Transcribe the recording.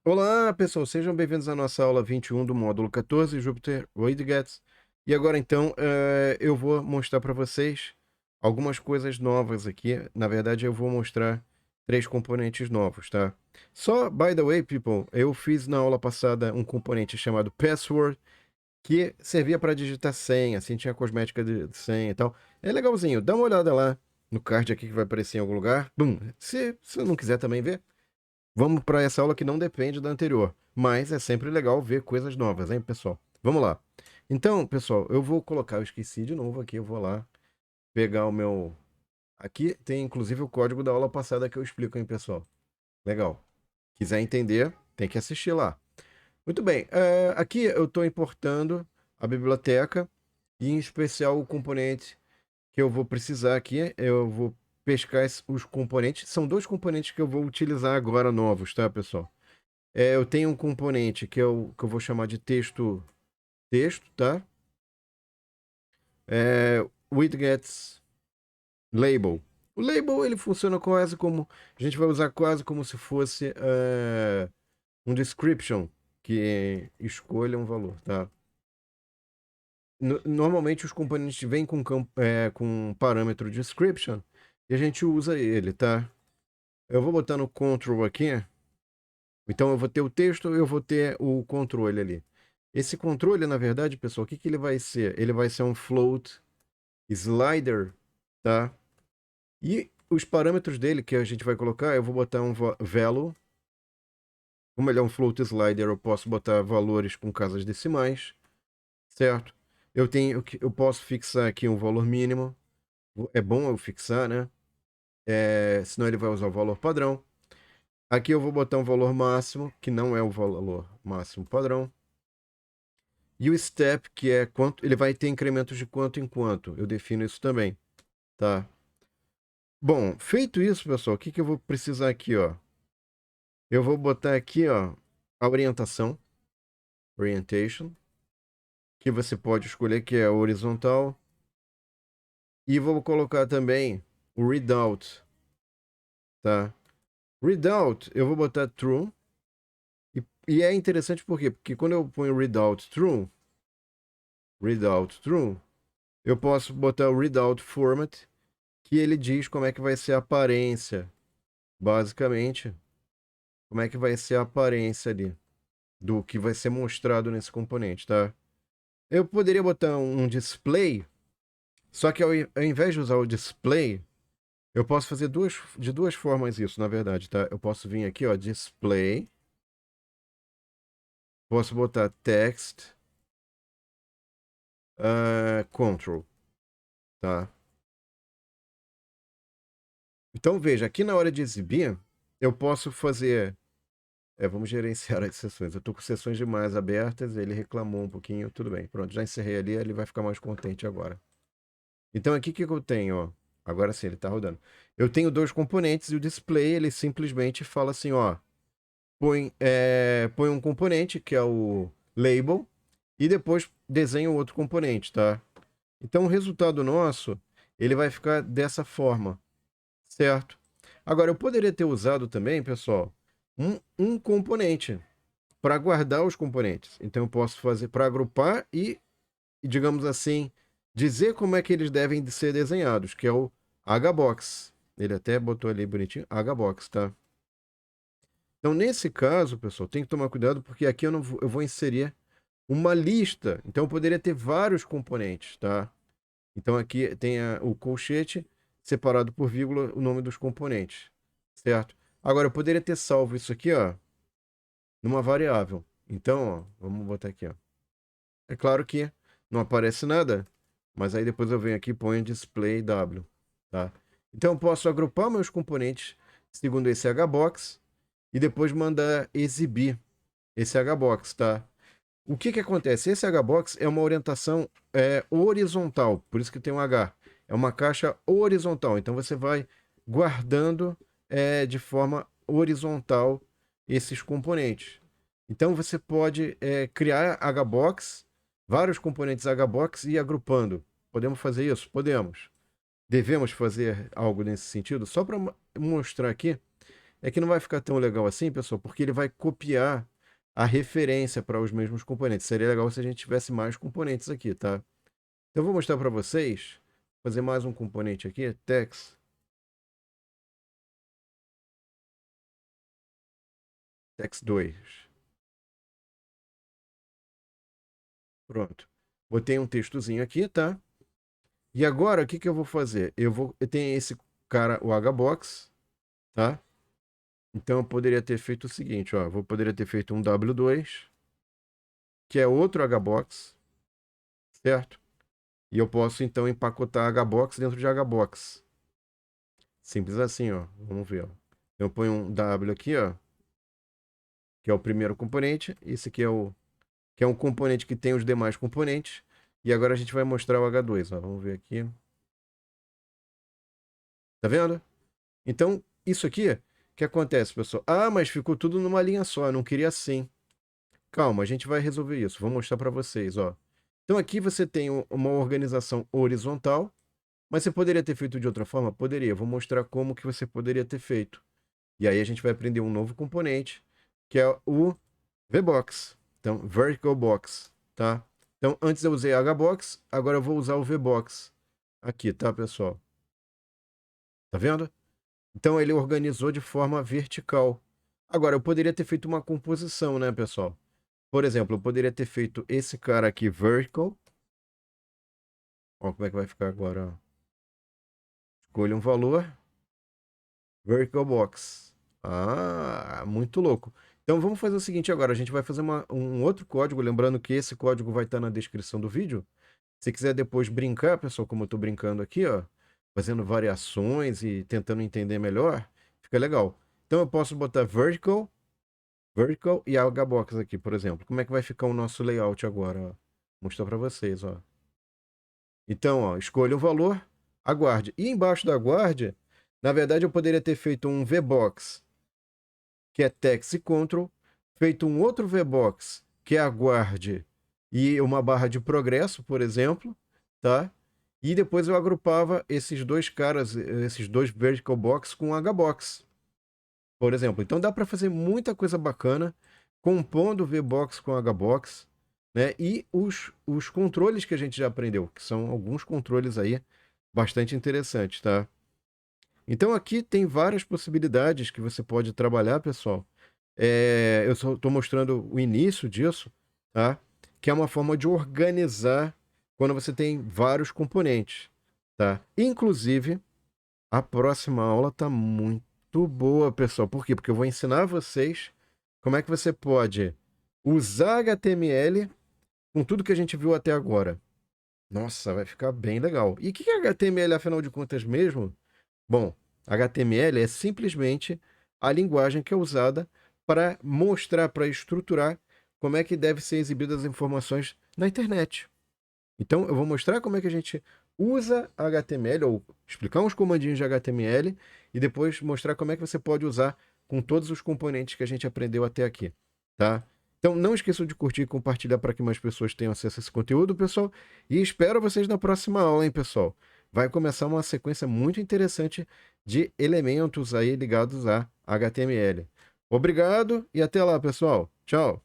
Olá, pessoal, sejam bem-vindos à nossa aula 21 do módulo 14, Jupyter Widgets. E agora, então, eu vou mostrar para vocês algumas coisas novas aqui. Na verdade, eu vou mostrar três componentes novos, tá? Só, by the way, people, eu fiz na aula passada um componente chamado Password, que servia para digitar senha, assim, tinha cosmética de senha e tal. É legalzinho, dá uma olhada lá no card aqui que vai aparecer em algum lugar. Bum! Se você não quiser também ver, vamos para essa aula que não depende da anterior, mas é sempre legal ver coisas novas, hein, pessoal? Vamos lá. Então, pessoal, eu vou colocar, eu esqueci de novo aqui, eu vou lá pegar o meu. Aqui tem inclusive o código da aula passada que eu explico, hein, pessoal? Legal. Quiser entender, tem que assistir lá. Muito bem, aqui eu estou importando a biblioteca e em especial o componente que eu vou precisar aqui. Eu vou pescar os componentes. São dois componentes que eu vou utilizar agora novos, tá, pessoal? Eu tenho um componente que eu vou chamar de texto, tá? Widgets label. O label ele funciona quase como a gente vai usar quase como se fosse um description que escolha um valor, tá? Normalmente os componentes vêm com um parâmetro description e a gente usa ele, tá? Eu vou botar no control aqui. Então eu vou ter o texto, eu vou ter o controle ali. Esse controle, na verdade, pessoal, o que que ele vai ser? Ele vai ser um float slider, tá? E os parâmetros dele que a gente vai colocar, eu vou botar um value. Como ele é um float slider, eu posso botar valores com casas decimais, certo? Eu posso fixar aqui um valor mínimo. É bom eu fixar, né? Senão ele vai usar o valor padrão. Aqui eu vou botar um valor máximo, que não é o valor máximo padrão. E o step, que é quanto, ele vai ter incrementos de quanto em quanto. Eu defino isso também, tá? Bom, feito isso, pessoal, o que que eu vou precisar aqui, ó? Eu vou botar aqui, ó, a orientação, orientation, que você pode escolher que é horizontal. E vou colocar também o readout, tá? Readout, eu vou botar true. E é interessante por quê? Porque quando eu ponho readout true, eu posso botar o readout format, que ele diz como é que vai ser a aparência, basicamente, como é que vai ser a aparência ali do que vai ser mostrado nesse componente, tá? Eu poderia botar um display, só que ao invés de usar o display, eu posso fazer de duas formas isso, na verdade, tá? Eu posso vir aqui, ó, display, posso botar text, control, tá? Então veja, aqui na hora de exibir, eu posso fazer. Vamos gerenciar as sessões. Eu estou com sessões demais abertas, ele reclamou um pouquinho, tudo bem. Pronto, já encerrei ali, ele vai ficar mais contente agora. Então aqui o que eu tenho, ó. Agora sim, ele está rodando. Eu tenho dois componentes e o display, ele simplesmente fala assim, ó. Põe um componente, que é o label, e depois desenha o outro componente, tá? Então o resultado nosso, ele vai ficar dessa forma, certo? Agora, eu poderia ter usado também, pessoal, um componente para guardar os componentes. Então eu posso fazer para agrupar digamos assim, dizer como é que eles devem ser desenhados, que é o hbox. Ele até botou ali bonitinho, hbox, tá? Então nesse caso, pessoal, tem que tomar cuidado porque aqui eu vou inserir uma lista. Então eu poderia ter vários componentes, tá? Então aqui tem o colchete separado por vírgula o nome dos componentes, certo? Agora eu poderia ter salvo isso aqui, ó, numa variável. Então, ó, vamos botar aqui, ó. É claro que não aparece nada, mas aí depois eu venho aqui e ponho display W, tá? Então eu posso agrupar meus componentes segundo esse hbox e depois mandar exibir esse hbox, tá? O que que acontece? Esse hbox é uma orientação horizontal, por isso que tem um H. É uma caixa horizontal, então você vai guardando de forma horizontal esses componentes. Então você pode criar hbox, vários componentes hbox e ir agrupando. Podemos fazer isso? Podemos. Devemos fazer algo nesse sentido? Só para mostrar aqui, é que não vai ficar tão legal assim, pessoal, porque ele vai copiar a referência para os mesmos componentes. Seria legal se a gente tivesse mais componentes aqui, tá? Então eu vou mostrar para vocês, fazer mais um componente aqui, text2. Pronto. Botei um textozinho aqui, tá? E agora, o que que eu vou fazer? Eu tenho esse cara, o hbox, tá? Então eu poderia ter feito o seguinte, ó. Poderia ter feito um W2, que é outro hbox, certo? E eu posso então empacotar hbox dentro de hbox. Simples assim, ó. Vamos ver, ó. Eu ponho um W aqui, ó, que é o primeiro componente. Esse aqui que é um componente que tem os demais componentes. E agora a gente vai mostrar o H2, ó. Vamos ver aqui. Tá vendo? Então, isso aqui, o que acontece, pessoal? Ah, mas ficou tudo numa linha só, eu não queria assim. Calma, a gente vai resolver isso. Vou mostrar para vocês, ó. Então aqui você tem uma organização horizontal, mas você poderia ter feito de outra forma? Poderia. Vou mostrar como que você poderia ter feito. E aí a gente vai aprender um novo componente, que é o VBox. Então, Vertical Box, tá? Então, antes eu usei HBox, agora eu vou usar o VBox aqui, tá, pessoal? Tá vendo? Então, ele organizou de forma vertical. Agora, eu poderia ter feito uma composição, né, pessoal? Por exemplo, eu poderia ter feito esse cara aqui vertical. Ó, como é que vai ficar agora, ó. Escolha um valor. Vertical Box. Ah, muito louco. Então vamos fazer o seguinte agora. A gente vai fazer um outro código. Lembrando que esse código vai estar na descrição do vídeo. Se quiser depois brincar, pessoal, como eu estou brincando aqui, ó, fazendo variações e tentando entender melhor, fica legal. Então eu posso botar vertical e hbox aqui, por exemplo. Como é que vai ficar o nosso layout agora? Ó? Vou mostrar para vocês, ó. Então, ó, escolha o valor, aguarde. E embaixo da aguarde, na verdade, eu poderia ter feito um VBox, que é text e control, feito um outro VBox, que é aguarde, e uma barra de progresso, por exemplo, tá? E depois eu agrupava esses dois caras, esses dois vertical box com hbox, por exemplo. Então dá para fazer muita coisa bacana compondo VBox com hbox, né? E os controles que a gente já aprendeu, que são alguns controles aí bastante interessantes, tá? Então aqui tem várias possibilidades que você pode trabalhar, pessoal. Eu só estou mostrando o início disso, tá? Que é uma forma de organizar quando você tem vários componentes, tá? Inclusive, a próxima aula tá muito boa, pessoal. Por quê? Porque eu vou ensinar vocês como é que você pode usar HTML com tudo que a gente viu até agora. Nossa, vai ficar bem legal. E o que é HTML, afinal de contas, mesmo? Bom, HTML é simplesmente a linguagem que é usada para mostrar, para estruturar como é que deve ser exibidas as informações na internet. Então, eu vou mostrar como é que a gente usa HTML, ou explicar uns comandinhos de HTML, e depois mostrar como é que você pode usar com todos os componentes que a gente aprendeu até aqui, tá? Então, não esqueçam de curtir e compartilhar para que mais pessoas tenham acesso a esse conteúdo, pessoal. E espero vocês na próxima aula, hein, pessoal? Vai começar uma sequência muito interessante de elementos aí ligados a HTML. Obrigado e até lá, pessoal. Tchau!